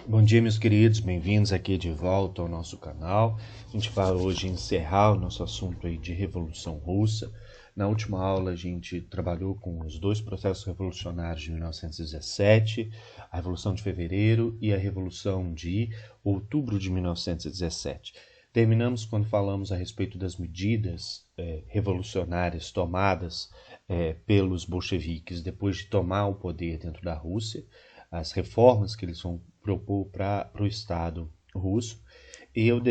Bom dia, meus queridos, bem-vindos aqui de volta ao nosso canal. A gente vai hoje encerrar o nosso assunto aí de Revolução Russa. Na última aula a gente trabalhou com os dois processos revolucionários de 1917, a Revolução de Fevereiro e a Revolução de Outubro de 1917. Terminamos quando falamos a respeito das medidas revolucionárias tomadas pelos bolcheviques depois de tomar o poder dentro da Rússia, as reformas que eles vão propor para o Estado russo. E eu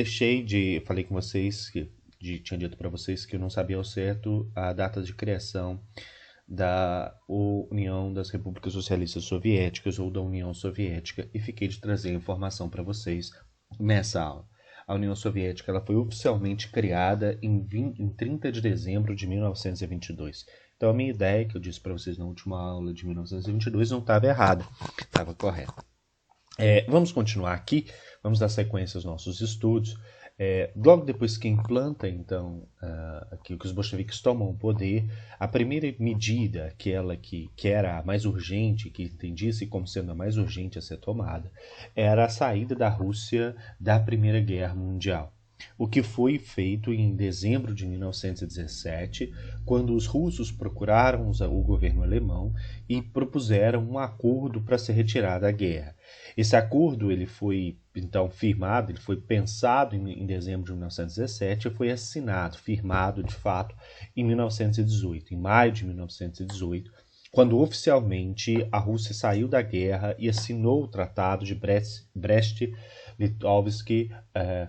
falei com vocês, tinha dito para vocês que eu não sabia ao certo a data de criação da União das Repúblicas Socialistas Soviéticas ou da União Soviética e fiquei de trazer a informação para vocês nessa aula. A União Soviética ela foi oficialmente criada em 30 de dezembro de 1922. Então a minha ideia, que eu disse para vocês na última aula de 1922, não estava errada, estava correta. Vamos continuar aqui, vamos dar sequência aos nossos estudos. Logo depois que implanta, então, que os bolcheviques tomam o poder, a primeira medida, aquela que era a mais urgente, que entendia-se como sendo a mais urgente a ser tomada, era a saída da Rússia da Primeira Guerra Mundial. O que foi feito em dezembro de 1917, quando os russos procuraram o governo alemão e propuseram um acordo para se retirar da guerra. Esse acordo ele foi então firmado, ele foi pensado em dezembro de 1917 e foi assinado, firmado de fato em 1918, em maio de 1918, quando oficialmente a Rússia saiu da guerra e assinou o Tratado de Brest-Litovsk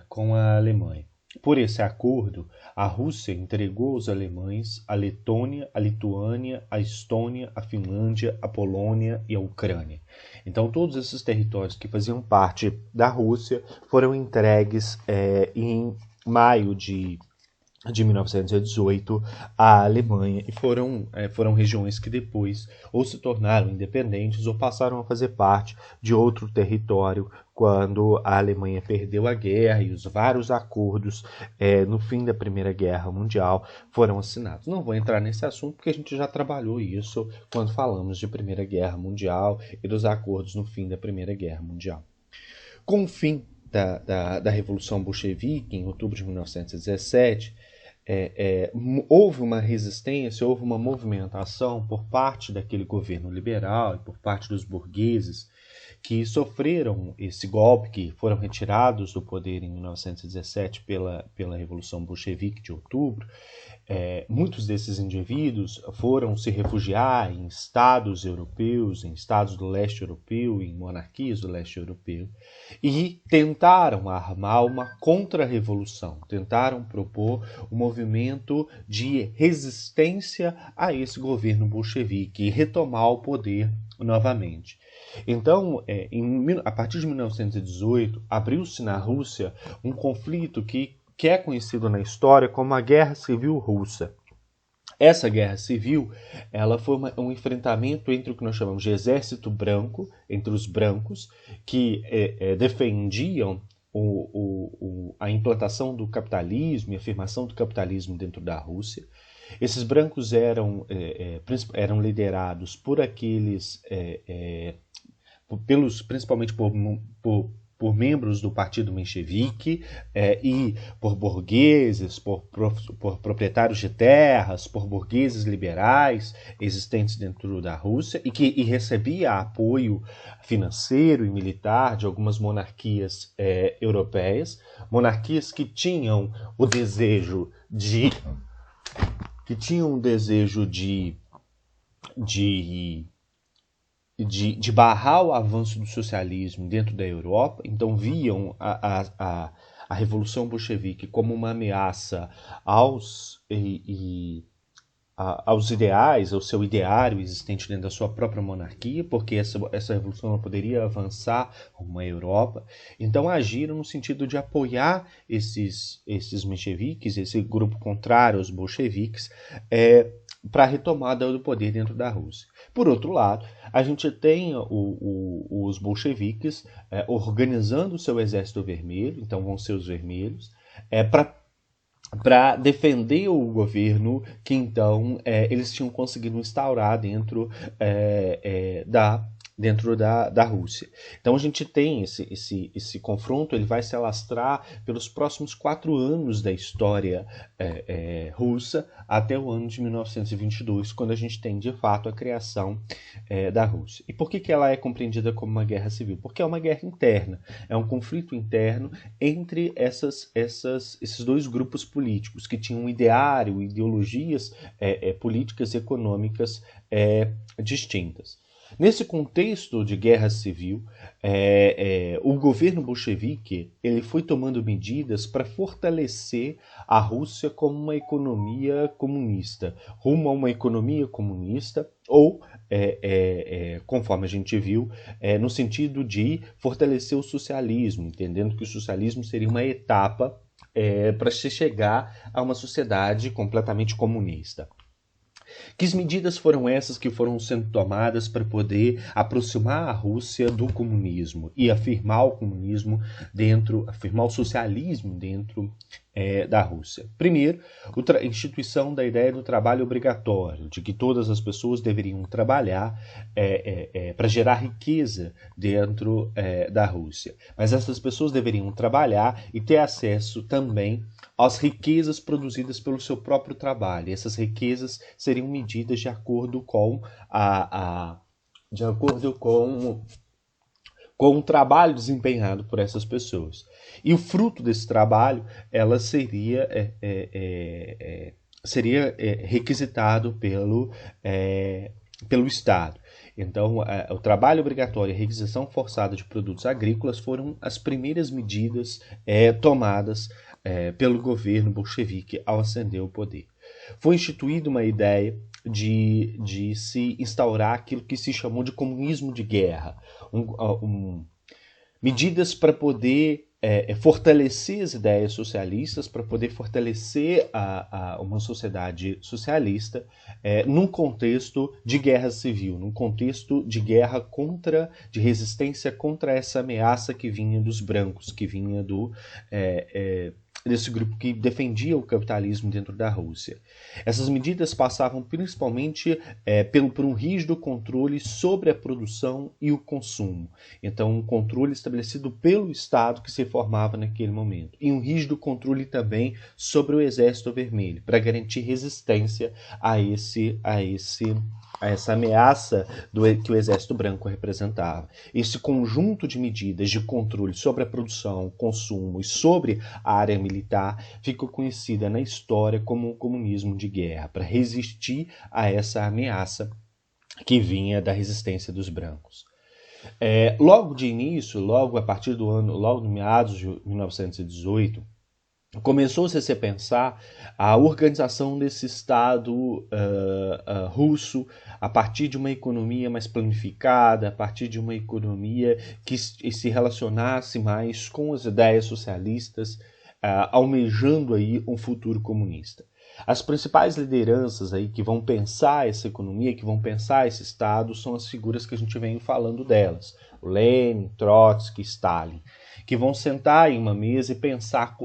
com a Alemanha. Por esse acordo, a Rússia entregou aos alemães a Letônia, a Lituânia, a Estônia, a Finlândia, a Polônia e a Ucrânia. Então, todos esses territórios que faziam parte da Rússia foram entregues em maio de 1918 à Alemanha e foram regiões que depois ou se tornaram independentes ou passaram a fazer parte de outro território quando a Alemanha perdeu a guerra e os vários acordos no fim da Primeira Guerra Mundial foram assinados. Não vou entrar nesse assunto porque a gente já trabalhou isso quando falamos de Primeira Guerra Mundial e dos acordos no fim da Primeira Guerra Mundial. Com o fim da Revolução Bolchevique, em outubro de 1917, houve uma resistência, houve uma movimentação por parte daquele governo liberal e por parte dos burgueses que sofreram esse golpe, que foram retirados do poder em 1917 pela Revolução Bolchevique de outubro. Muitos desses indivíduos foram se refugiar em estados europeus, em estados do leste europeu, em monarquias do leste europeu, e tentaram armar uma contra-revolução, tentaram propor um movimento de resistência a esse governo bolchevique e retomar o poder novamente. Então, a partir de 1918, abriu-se na Rússia um conflito que é conhecido na história como a Guerra Civil Russa. Essa guerra civil ela foi um enfrentamento entre o que nós chamamos de exército branco, entre os brancos, que defendiam a implantação do capitalismo e a afirmação do capitalismo dentro da Rússia. Esses brancos eram liderados por aqueles, principalmente por membros do partido menchevique e por burgueses, por proprietários de terras, por burgueses liberais existentes dentro da Rússia e recebia apoio financeiro e militar de algumas monarquias europeias, monarquias que tinham o desejo de barrar o avanço do socialismo dentro da Europa, então viam a Revolução Bolchevique como uma ameaça aos ideais, ao seu ideário existente dentro da sua própria monarquia, porque essa revolução não poderia avançar rumo à Europa. Então agiram no sentido de apoiar esses mencheviques, esse grupo contrário aos bolcheviques, para a retomada do poder dentro da Rússia. Por outro lado, a gente tem os bolcheviques organizando o seu exército vermelho, então vão ser os vermelhos, para defender o governo que então eles tinham conseguido instaurar dentro dentro da Rússia. Então a gente tem esse confronto, ele vai se alastrar pelos próximos 4 anos da história russa, até o ano de 1922, quando a gente tem de fato a criação da Rússia. E por que ela é compreendida como uma guerra civil? Porque é uma guerra interna, é um conflito interno entre esses dois grupos políticos que tinham um ideário, ideologias políticas e econômicas distintas. Nesse contexto de guerra civil, o governo bolchevique ele foi tomando medidas para fortalecer a Rússia como uma economia comunista, rumo a uma economia comunista, ou, conforme a gente viu, no sentido de fortalecer o socialismo, entendendo que o socialismo seria uma etapa para se chegar a uma sociedade completamente comunista. Que medidas foram essas que foram sendo tomadas para poder aproximar a Rússia do comunismo e afirmar o comunismo afirmar o socialismo dentro da Rússia? Primeiro, a instituição da ideia do trabalho obrigatório, de que todas as pessoas deveriam trabalhar para gerar riqueza dentro da Rússia. Mas essas pessoas deveriam trabalhar e ter acesso também às riquezas produzidas pelo seu próprio trabalho. E essas riquezas seriam medidas de acordo com o trabalho desempenhado por essas pessoas. E o fruto desse trabalho ela seria requisitado pelo Estado. Então, o trabalho obrigatório e a requisição forçada de produtos agrícolas foram as primeiras medidas tomadas pelo governo bolchevique ao ascender ao poder. Foi instituída uma ideia de se instaurar aquilo que se chamou de comunismo de guerra, medidas para poder fortalecer as ideias socialistas, para poder fortalecer uma sociedade socialista num contexto de guerra civil, num contexto de guerra de resistência contra essa ameaça que vinha dos brancos, que vinha desse grupo que defendia o capitalismo dentro da Rússia. Essas medidas passavam principalmente por um rígido controle sobre a produção e o consumo. Então, um controle estabelecido pelo Estado que se formava naquele momento. E um rígido controle também sobre o Exército Vermelho, para garantir resistência a essa ameaça que o Exército Branco representava. Esse conjunto de medidas de controle sobre a produção, o consumo e sobre a área militar ficou conhecida na história como o comunismo de guerra, para resistir a essa ameaça que vinha da resistência dos brancos. Logo de início, logo no meados de 1918, começou-se a se pensar a organização desse Estado russo a partir de uma economia mais planificada, a partir de uma economia que se relacionasse mais com as ideias socialistas, almejando aí um futuro comunista. As principais lideranças aí que vão pensar essa economia, que vão pensar esse Estado, são as figuras que a gente vem falando delas. O Lenin, Trotsky, Stalin, que vão sentar em uma mesa e pensar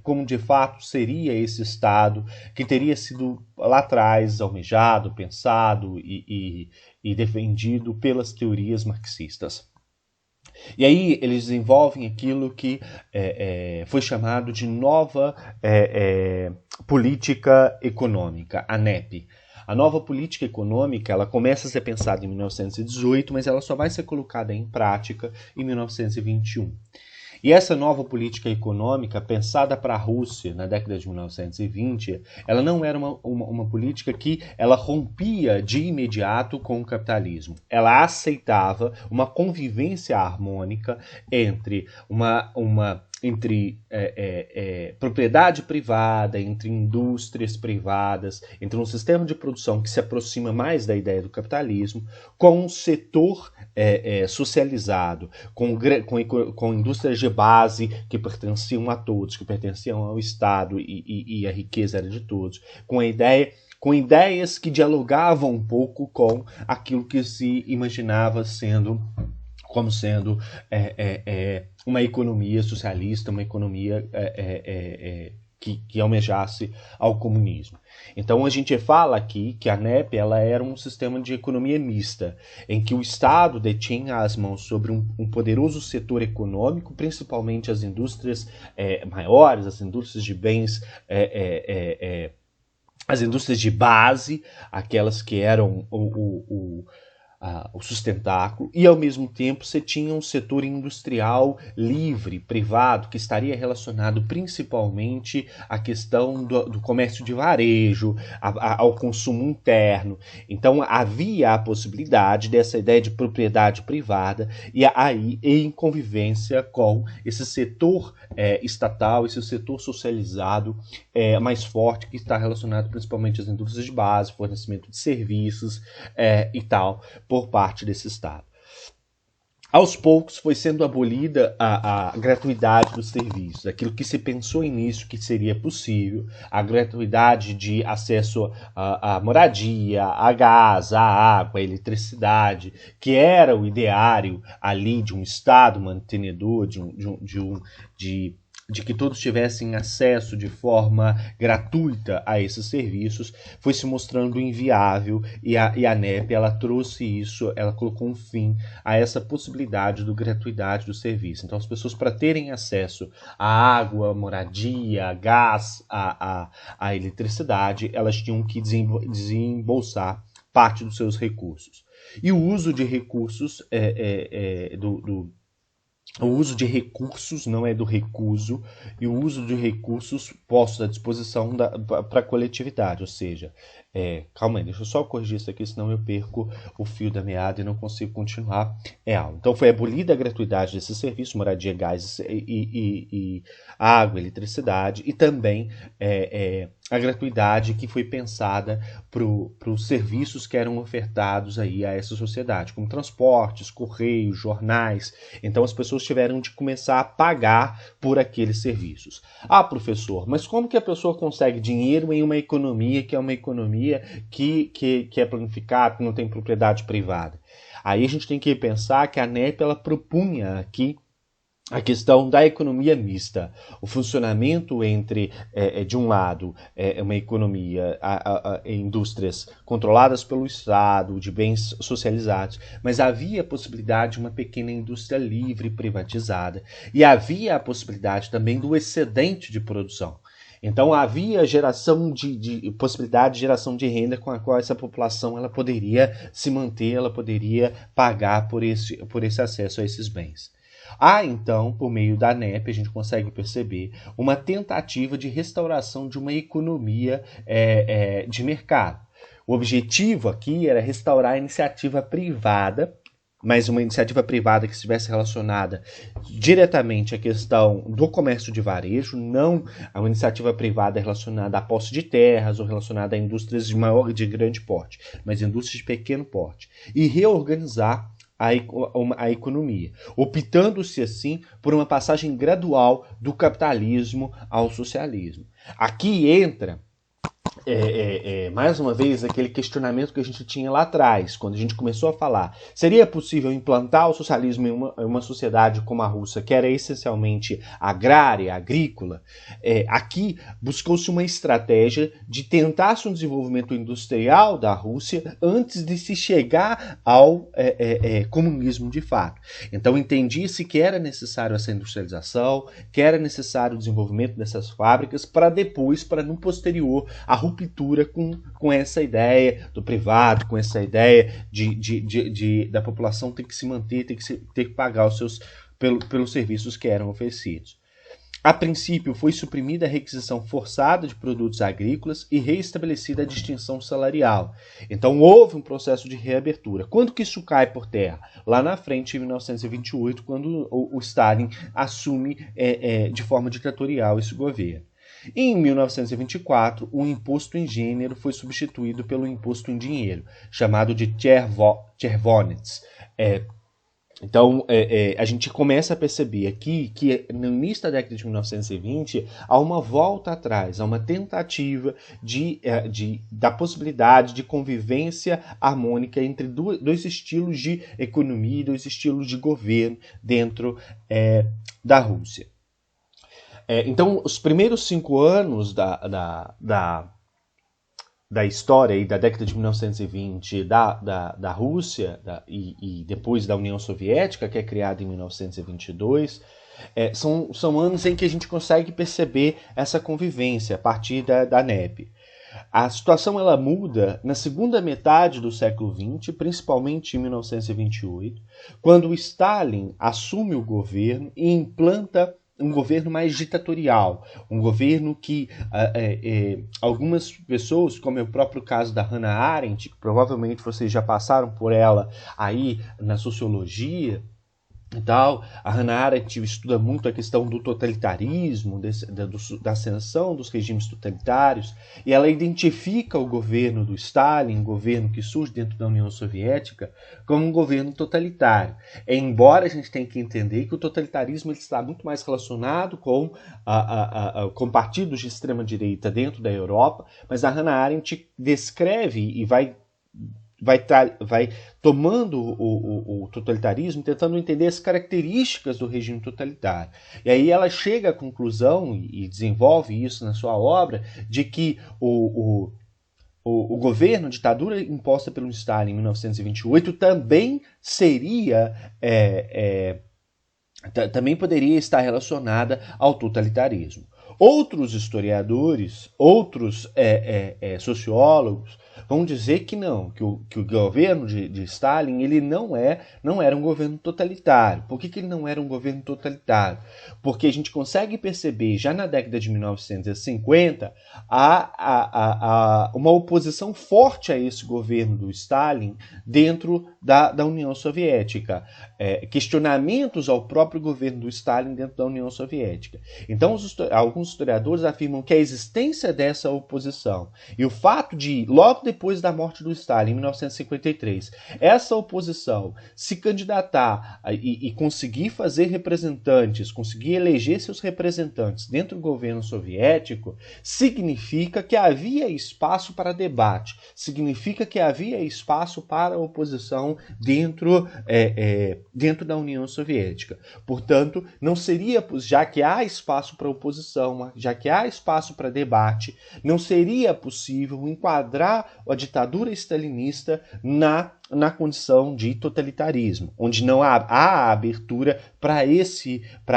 como de fato seria esse Estado que teria sido lá atrás almejado, pensado e defendido pelas teorias marxistas. E aí eles desenvolvem aquilo que foi chamado de nova política econômica, a NEP. A nova política econômica ela começa a ser pensada em 1918, mas ela só vai ser colocada em prática em 1921. E essa nova política econômica, pensada para a Rússia na década de 1920, ela não era uma política que ela rompia de imediato com o capitalismo. Ela aceitava uma convivência harmônica entre propriedade privada, entre indústrias privadas, entre um sistema de produção que se aproxima mais da ideia do capitalismo, com um setor socializado, com indústrias de base que pertenciam a todos, que pertenciam ao Estado e a riqueza era de todos, com ideias que dialogavam um pouco com aquilo que se imaginava como sendo uma economia socialista, uma economia que almejasse ao comunismo. Então a gente fala aqui que a NEP ela era um sistema de economia mista, em que o Estado detinha as mãos sobre um poderoso setor econômico, principalmente as indústrias maiores, as indústrias de bens, as indústrias de base, aquelas que eram o sustentáculo, e ao mesmo tempo você tinha um setor industrial livre, privado, que estaria relacionado principalmente à questão do comércio de varejo, ao consumo interno. Então havia a possibilidade dessa ideia de propriedade privada e aí em convivência com esse setor estatal, esse setor socializado mais forte, que está relacionado principalmente às indústrias de base, fornecimento de serviços e tal, por parte desse Estado. Aos poucos foi sendo abolida a gratuidade dos serviços, aquilo que se pensou início que seria possível, a gratuidade de acesso à moradia, a gás, a água, a eletricidade, que era o ideário ali de um Estado mantenedor, de que todos tivessem acesso de forma gratuita a esses serviços, foi se mostrando inviável, e a NEP ela trouxe isso, ela colocou um fim a essa possibilidade da gratuidade do serviço. Então as pessoas, para terem acesso à água, à moradia, a gás, à eletricidade, elas tinham que desembolsar parte dos seus recursos. E o uso de recursos o uso de recursos, não é do recuso, e o uso de recursos postos à disposição para a coletividade, ou seja, calma aí, deixa eu só corrigir isso aqui, senão eu perco o fio da meada e não consigo continuar a aula. Então foi abolida a gratuidade desse serviço, moradia, gás e água, eletricidade, e também a gratuidade que foi pensada para os serviços que eram ofertados aí a essa sociedade, como transportes, correios, jornais. Então as pessoas tiveram de começar a pagar por aqueles serviços. Ah, professor, mas como que a pessoa consegue dinheiro em uma economia que é uma economia que é planificada, que não tem propriedade privada? Aí a gente tem que pensar que a NEP ela propunha aqui a questão da economia mista, o funcionamento entre, de um lado, uma economia, indústrias controladas pelo Estado, de bens socializados, mas havia a possibilidade de uma pequena indústria livre, privatizada, e havia a possibilidade também do excedente de produção. Então havia geração possibilidade de geração de renda com a qual essa população ela poderia se manter, ela poderia pagar por esse acesso a esses bens. Então, por meio da NEP, a gente consegue perceber uma tentativa de restauração de uma economia de mercado. O objetivo aqui era restaurar a iniciativa privada, mas uma iniciativa privada que estivesse relacionada diretamente à questão do comércio de varejo, não a uma iniciativa privada relacionada à posse de terras ou relacionada a indústrias de grande porte, mas indústrias de pequeno porte, e reorganizar a economia, optando-se assim por uma passagem gradual do capitalismo ao socialismo. Aqui entra mais uma vez aquele questionamento que a gente tinha lá atrás, quando a gente começou a falar, seria possível implantar o socialismo em uma sociedade como a Rússia, que era essencialmente agrária, agrícola? Aqui buscou-se uma estratégia de tentar-se um desenvolvimento industrial da Rússia antes de se chegar ao comunismo de fato. Então entendia-se que era necessário essa industrialização, que era necessário o desenvolvimento dessas fábricas para depois, para no posterior, a ruptura com essa ideia do privado, com essa ideia da população ter que se manter, ter que pagar pelos serviços que eram oferecidos. A princípio, foi suprimida a requisição forçada de produtos agrícolas e reestabelecida a distinção salarial. Então, houve um processo de reabertura. Quando que isso cai por terra? Lá na frente, em 1928, quando o Stalin assume de forma ditatorial esse governo. Em 1924, o imposto em gênero foi substituído pelo imposto em dinheiro, chamado de Chervonets. Então, a gente começa a perceber aqui que no início da década de 1920 há uma volta atrás, há uma tentativa da possibilidade de convivência harmônica entre dois estilos de economia e dois estilos de governo dentro da Rússia. Então, os primeiros 5 anos da história aí, da década de 1920 da Rússia e depois da União Soviética, que é criada em 1922, são anos em que a gente consegue perceber essa convivência a partir da NEP. A situação ela muda na segunda metade do século XX, principalmente em 1928, quando o Stalin assume o governo e implanta um governo mais ditatorial, um governo que algumas pessoas, como é o próprio caso da Hannah Arendt, que provavelmente vocês já passaram por ela aí na sociologia e tal, a Hannah Arendt estuda muito a questão do totalitarismo, da ascensão dos regimes totalitários, e ela identifica o governo do Stalin, um governo que surge dentro da União Soviética, como um governo totalitário. Embora a gente tenha que entender que o totalitarismo ele está muito mais relacionado com partidos de extrema-direita dentro da Europa, mas a Hannah Arendt descreve e vai tomando o totalitarismo, tentando entender as características do regime totalitário. E aí ela chega à conclusão, e desenvolve isso na sua obra, de que o governo, a ditadura imposta pelo Stalin em 1928 também seria... também poderia estar relacionada ao totalitarismo. Outros historiadores, outros sociólogos vão dizer que não, que o governo de Stalin ele não era um governo totalitário. Por que ele não era um governo totalitário? Porque a gente consegue perceber, já na década de 1950, uma oposição forte a esse governo do Stalin dentro da União Soviética. Questionamentos ao próprio governo do Stalin dentro da União Soviética. Então, alguns historiadores afirmam que a existência dessa oposição e o fato de, logo depois da morte do Stalin, em 1953, essa oposição se candidatar e conseguir fazer representantes, conseguir eleger seus representantes dentro do governo soviético, significa que havia espaço para debate, significa que havia espaço para oposição dentro da União Soviética. Portanto, não seria, já que há espaço para oposição, já que há espaço para debate, não seria possível enquadrar a ditadura stalinista na condição de totalitarismo, onde não há abertura para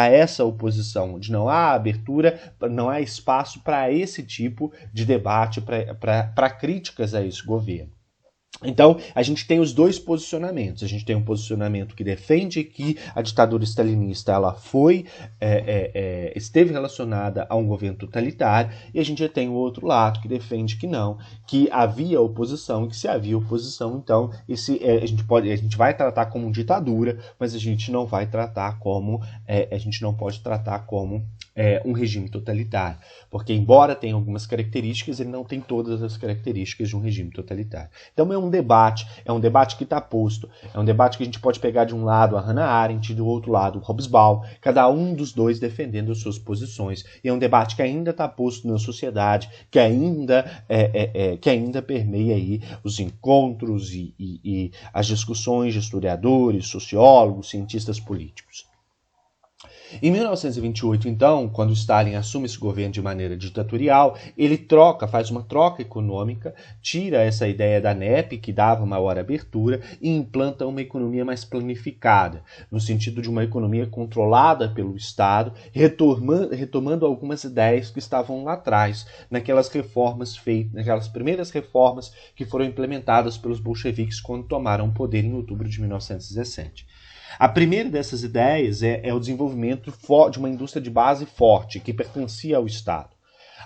essa oposição, onde não há abertura, não há espaço para esse tipo de debate, para críticas a esse governo. Então, a gente tem os dois posicionamentos. A gente tem um posicionamento que defende que a ditadura stalinista ela esteve relacionada a um governo totalitário, e a gente já tem o outro lado que defende que não, que havia oposição, e que se havia oposição, então a gente vai tratar como ditadura, mas a gente não vai tratar como a gente não pode tratar como um regime totalitário, porque embora tenha algumas características, ele não tem todas as características de um regime totalitário. Então é um debate que está posto, é um debate que a gente pode pegar de um lado a Hannah Arendt, do outro lado o Hobsbawm, cada um dos dois defendendo as suas posições, e é um debate que ainda está posto na sociedade, que ainda permeia aí os encontros e as discussões de historiadores, sociólogos, cientistas políticos. Em 1928, então, quando Stalin assume esse governo de maneira ditatorial, ele faz uma troca econômica, tira essa ideia da NEP, que dava maior abertura, e implanta uma economia mais planificada, no sentido de uma economia controlada pelo Estado, retomando algumas ideias que estavam lá atrás, naquelas primeiras reformas que foram implementadas pelos bolcheviques quando tomaram o poder em outubro de 1917. A primeira dessas ideias é o desenvolvimento de uma indústria de base forte, que pertencia ao Estado.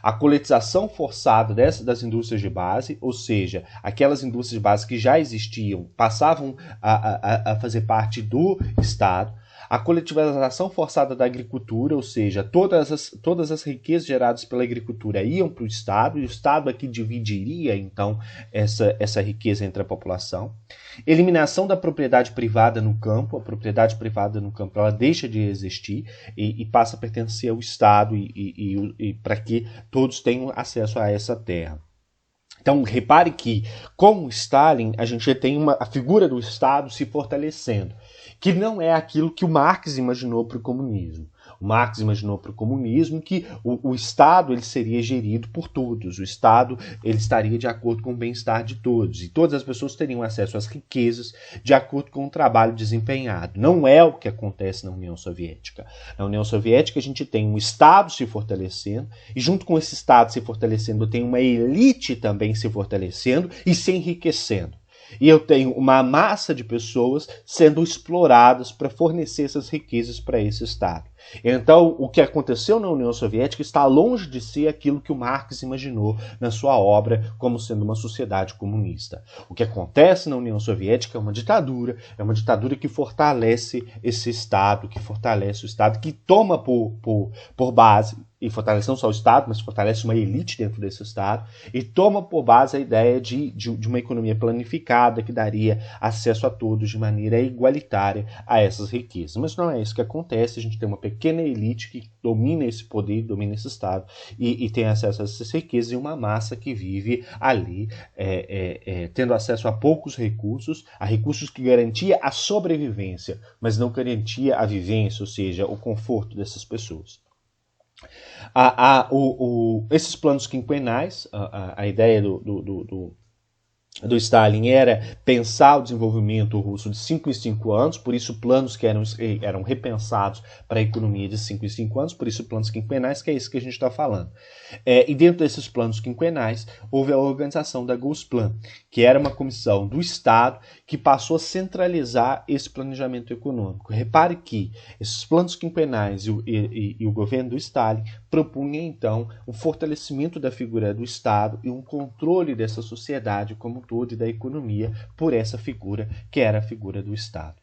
A coletização forçada das indústrias de base, ou seja, aquelas indústrias de base que já existiam, passavam a fazer parte do Estado. A coletivização forçada da agricultura, ou seja, todas as riquezas geradas pela agricultura iam para o Estado, e o Estado aqui dividiria, então, essa riqueza entre a população. Eliminação da propriedade privada no campo. A propriedade privada no campo ela deixa de existir e passa a pertencer ao Estado e para que todos tenham acesso a essa terra. Então, repare que, com o Stalin, a gente tem a figura do Estado se fortalecendo, que não é aquilo que o Marx imaginou para o comunismo. O Marx imaginou para o comunismo que o Estado ele seria gerido por todos, o Estado ele estaria de acordo com o bem-estar de todos, e todas as pessoas teriam acesso às riquezas de acordo com o trabalho desempenhado. Não é o que acontece na União Soviética. Na União Soviética a gente tem um Estado se fortalecendo, e junto com esse Estado se fortalecendo tem uma elite também se fortalecendo e se enriquecendo. E eu tenho uma massa de pessoas sendo exploradas para fornecer essas riquezas para esse Estado. Então, o que aconteceu na União Soviética está longe de ser aquilo que o Marx imaginou na sua obra como sendo uma sociedade comunista. O que acontece na União Soviética é uma ditadura que fortalece esse Estado, que fortalece o Estado, que toma por base, e fortalece não só o Estado, mas fortalece uma elite dentro desse Estado, e toma por base a ideia de uma economia planificada que daria acesso a todos de maneira igualitária a essas riquezas. Mas não é isso que acontece, a gente tem uma pequena elite que domina esse poder, domina esse Estado, e tem acesso a essas riquezas, e uma massa que vive ali, tendo acesso a poucos recursos, a recursos que garantia a sobrevivência, mas não garantia a vivência, ou seja, o conforto dessas pessoas. Esses planos quinquenais, a ideia do Stalin era pensar o desenvolvimento russo de 5 em 5 anos, por isso planos que eram repensados para a economia de 5 em 5 anos, por isso planos quinquenais, que é isso que a gente está falando. E dentro desses planos quinquenais, houve a organização da Gosplan, que era uma comissão do Estado que passou a centralizar esse planejamento econômico. Repare que esses planos quinquenais e o governo do Stalin propunham, então, o fortalecimento da figura do Estado e um controle dessa sociedade como um todo e da economia por essa figura, que era a figura do Estado.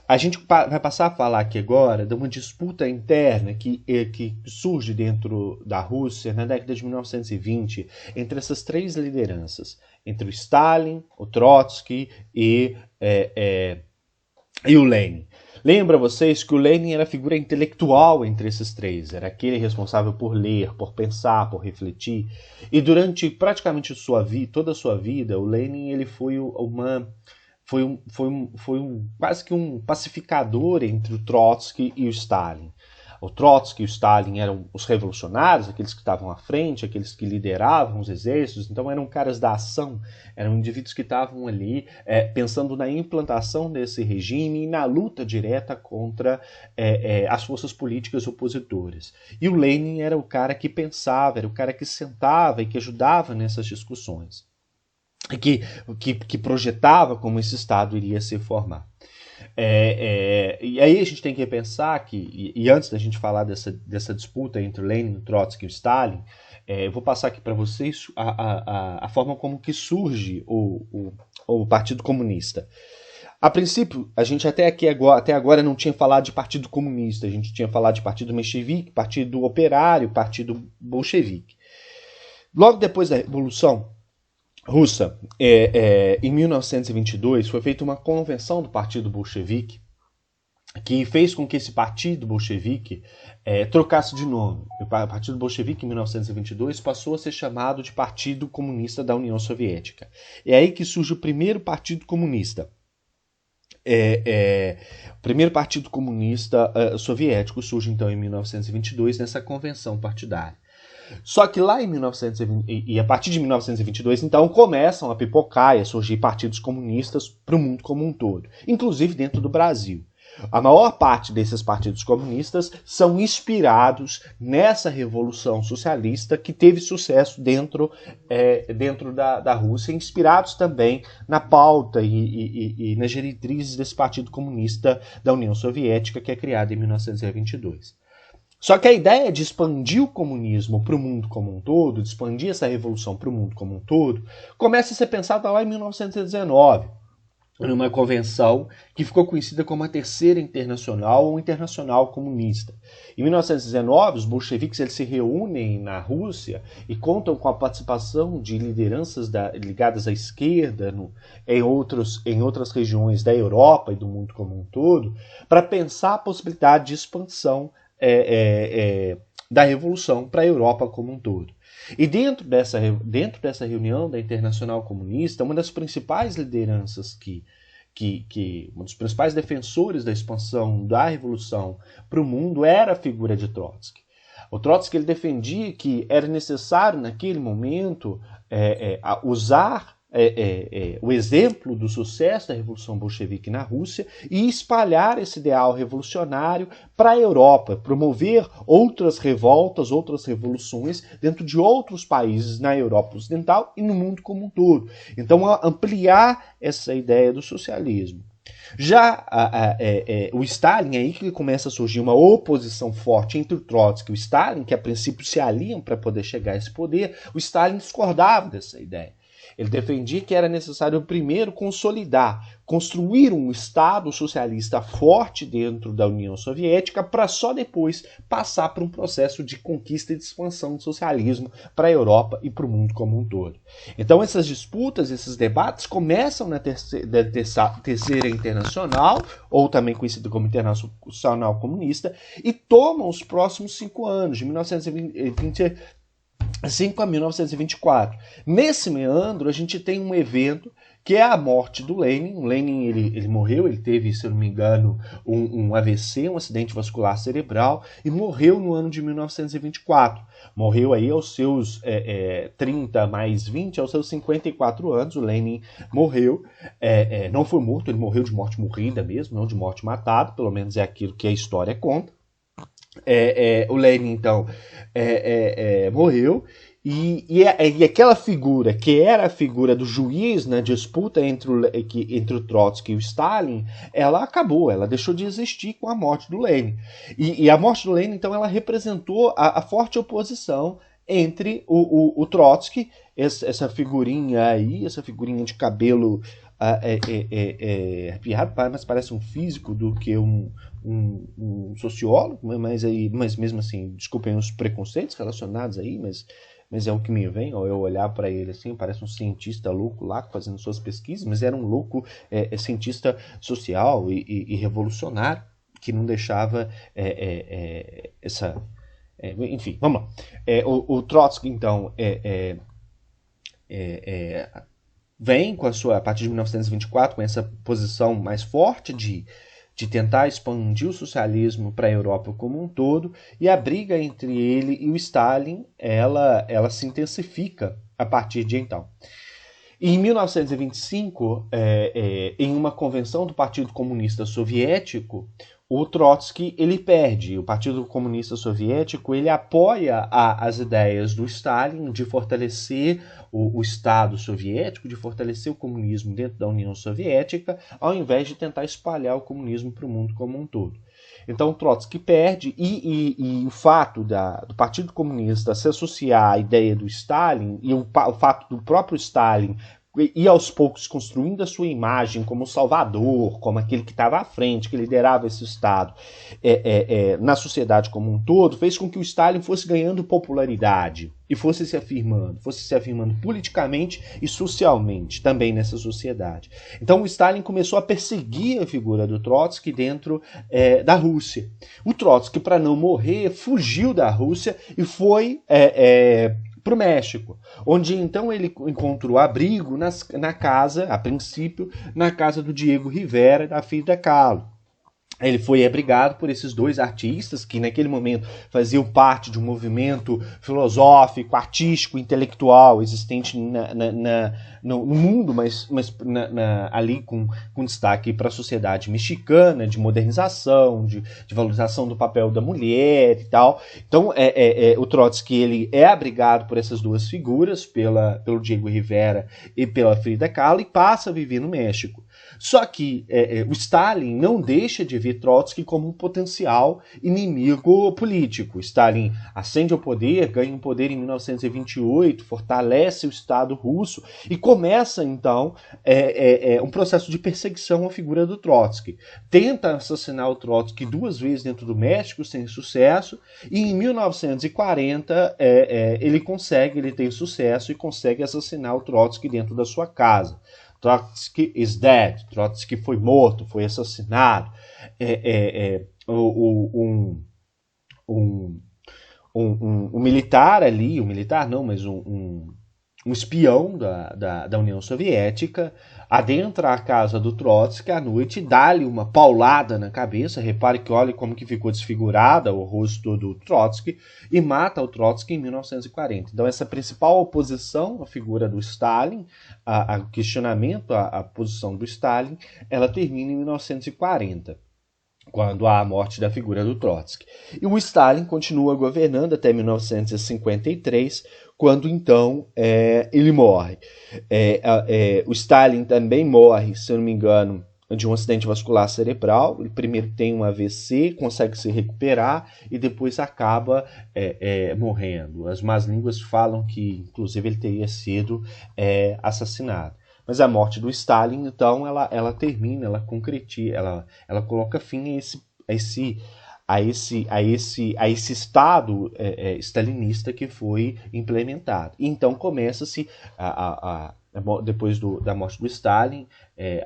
A gente vai passar a falar aqui agora de uma disputa interna que surge dentro da Rússia na década de 1920 entre essas três lideranças, entre o Stalin, o Trotsky e o Lenin. Lembra vocês que o Lenin era a figura intelectual entre esses três, era aquele responsável por ler, por pensar, por refletir, e durante praticamente toda a sua vida, o Lenin ele foi quase que um pacificador entre o Trotsky e o Stalin. O Trotsky e o Stalin eram os revolucionários, aqueles que estavam à frente, aqueles que lideravam os exércitos, então eram caras da ação, eram indivíduos que estavam ali pensando na implantação desse regime e na luta direta contra as forças políticas opositoras. E o Lenin era o cara que pensava, era o cara que sentava e que ajudava nessas discussões, que projetava como esse Estado iria se formar. E aí a gente tem que pensar que, e antes da gente falar dessa disputa entre Lenin, Trotsky e Stalin, eu vou passar aqui para vocês a forma como que surge o Partido Comunista. A princípio, a gente até agora não tinha falado de Partido Comunista, a gente tinha falado de Partido Menchevique, Partido Operário, Partido Bolchevique. Logo depois da Revolução Russa, em 1922, foi feita uma convenção do Partido Bolchevique que fez com que esse Partido Bolchevique trocasse de nome. O Partido Bolchevique, em 1922, passou a ser chamado de Partido Comunista da União Soviética. É aí que surge o primeiro Partido Comunista. O primeiro Partido Comunista soviético surge, então, em 1922, nessa convenção partidária. Só que lá em 1920, e a partir de 1922, então, começam a pipocar e a surgir partidos comunistas para o mundo como um todo, inclusive dentro do Brasil. A maior parte desses partidos comunistas são inspirados nessa revolução socialista que teve sucesso dentro da Rússia, inspirados também na pauta e nas diretrizes desse Partido Comunista da União Soviética, que é criado em 1922. Só que a ideia de expandir o comunismo para o mundo como um todo, de expandir essa revolução para o mundo como um todo, começa a ser pensada lá em 1919, numa convenção que ficou conhecida como a Terceira Internacional ou Internacional Comunista. Em 1919, os bolcheviques eles se reúnem na Rússia e contam com a participação de lideranças ligadas à esquerda em outras regiões da Europa e do mundo como um todo, para pensar a possibilidade de expansão da Revolução para a Europa como um todo. E dentro dessa reunião da Internacional Comunista, uma das principais lideranças um dos principais defensores da expansão da revolução para o mundo era a figura de Trotsky. O Trotsky ele defendia que era necessário, naquele momento, usar o exemplo do sucesso da Revolução Bolchevique na Rússia e espalhar esse ideal revolucionário para a Europa, promover outras revoltas, outras revoluções dentro de outros países na Europa Ocidental e no mundo como um todo. Então, ampliar essa ideia do socialismo. Já o Stalin, aí que começa a surgir uma oposição forte entre o Trotsky e o Stalin, que a princípio se aliam para poder chegar a esse poder, o Stalin discordava dessa ideia. Ele defendia que era necessário primeiro construir um Estado socialista forte dentro da União Soviética para só depois passar por um processo de conquista e de expansão do socialismo para a Europa e para o mundo como um todo. Então essas disputas, esses debates começam na Terceira Internacional, ou também conhecida como Internacional Comunista, e tomam os próximos 5 anos, de 1925 a 1924. Nesse meandro, a gente tem um evento que é a morte do Lenin. O Lenin ele morreu, ele teve, se eu não me engano, um AVC, um acidente vascular cerebral, e morreu no ano de 1924. Morreu aí aos seus 30 mais 20, aos seus 54 anos. O Lenin morreu, não foi morto, ele morreu de morte morrida mesmo, não de morte matada, pelo menos é aquilo que a história conta. O Lenin, então, morreu, e aquela figura, que era a figura do juiz na disputa entre o Trotsky e o Stalin, ela acabou, ela deixou de existir com a morte do Lenin. E a morte do Lenin, então, ela representou a forte oposição entre o Trotsky, essa figurinha aí, essa figurinha de cabelo arrepiado, mas parece um físico do que um sociólogo, mas mesmo assim, desculpem os preconceitos relacionados aí, mas é o que me vem, ao eu olhar para ele assim, parece um cientista louco lá fazendo suas pesquisas, mas era um louco cientista social e revolucionário, que não deixava essa... enfim, vamos lá. O Trotsky, então, vem com a partir de 1924, com essa posição mais forte de tentar expandir o socialismo para a Europa como um todo, e a briga entre ele e o Stalin, ela se intensifica a partir de então. Em 1925, em uma convenção do Partido Comunista Soviético, o Trotsky ele perde. O Partido Comunista Soviético ele apoia as ideias do Stalin de fortalecer o Estado soviético, de fortalecer o comunismo dentro da União Soviética, ao invés de tentar espalhar o comunismo para o mundo como um todo. Então o Trotsky perde, e o fato do Partido Comunista se associar à ideia do Stalin, e o fato do próprio Stalin e aos poucos construindo a sua imagem como salvador, como aquele que estava à frente, que liderava esse Estado na sociedade como um todo, fez com que o Stalin fosse ganhando popularidade e fosse se afirmando politicamente e socialmente também nessa sociedade. Então o Stalin começou a perseguir a figura do Trotsky dentro da Rússia. O Trotsky, para não morrer, fugiu da Rússia e foi para o México, onde então ele encontrou abrigo na casa, a princípio, na casa do Diego Rivera e da Frida Kahlo. Ele foi abrigado por esses dois artistas que naquele momento faziam parte de um movimento filosófico, artístico, intelectual existente no mundo, mas ali com destaque para a sociedade mexicana, de modernização, de valorização do papel da mulher e tal. Então o Trotsky ele é abrigado por essas duas figuras, pelo Diego Rivera e pela Frida Kahlo, e passa a viver no México. Só que o Stalin não deixa de ver Trotsky como um potencial inimigo político. Stalin ascende ao poder, ganha um poder em 1928, fortalece o Estado russo e começa, então, um processo de perseguição à figura do Trotsky. Tenta assassinar o Trotsky 2 vezes dentro do México, sem sucesso, e em 1940 ele tem sucesso e consegue assassinar o Trotsky dentro da sua casa. Trotsky is dead. Trotsky foi morto, foi assassinado. um militar ali, um militar não, mas um espião da União Soviética adentra a casa do Trotsky à noite e dá-lhe uma paulada na cabeça. Repare que olha como que ficou desfigurada o rosto do Trotsky, e mata o Trotsky em 1940. Então essa principal oposição à figura do Stalin, a questionamento à posição do Stalin, ela termina em 1940. Quando há a morte da figura do Trotsky. E o Stalin continua governando até 1953, quando então ele morre. O Stalin também morre, se eu não me engano, de um acidente vascular cerebral. Ele primeiro tem um AVC, consegue se recuperar e depois acaba morrendo. As más línguas falam que, inclusive, ele teria sido assassinado. Mas a morte do Stalin, então, ela termina, ela concretiza, ela coloca fim a esse Estado stalinista que foi implementado. Então começa-se, depois da morte do Stalin,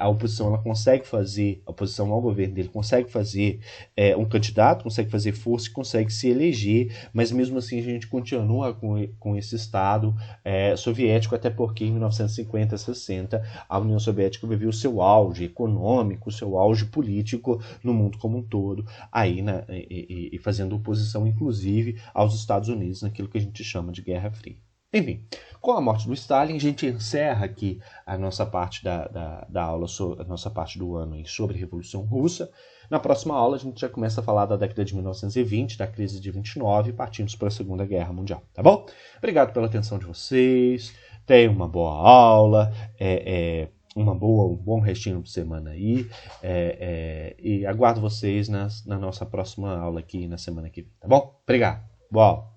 a oposição ela consegue fazer, a oposição ao governo dele consegue fazer um candidato, consegue fazer força e consegue se eleger, mas mesmo assim a gente continua com esse Estado soviético, até porque em 1950, 60, a União Soviética viveu o seu auge econômico, o seu auge político no mundo como um todo, aí, e fazendo oposição inclusive aos Estados Unidos naquilo que a gente chama de Guerra Fria. Enfim, com a morte do Stalin, a gente encerra aqui a nossa parte da aula, a nossa parte do ano sobre a Revolução Russa. Na próxima aula, a gente já começa a falar da década de 1920, da crise de 29, e partimos para a Segunda Guerra Mundial, tá bom? Obrigado pela atenção de vocês, tenham uma boa aula, um bom restinho de semana aí, e aguardo vocês na nossa próxima aula aqui na semana que vem, tá bom? Obrigado, boa aula.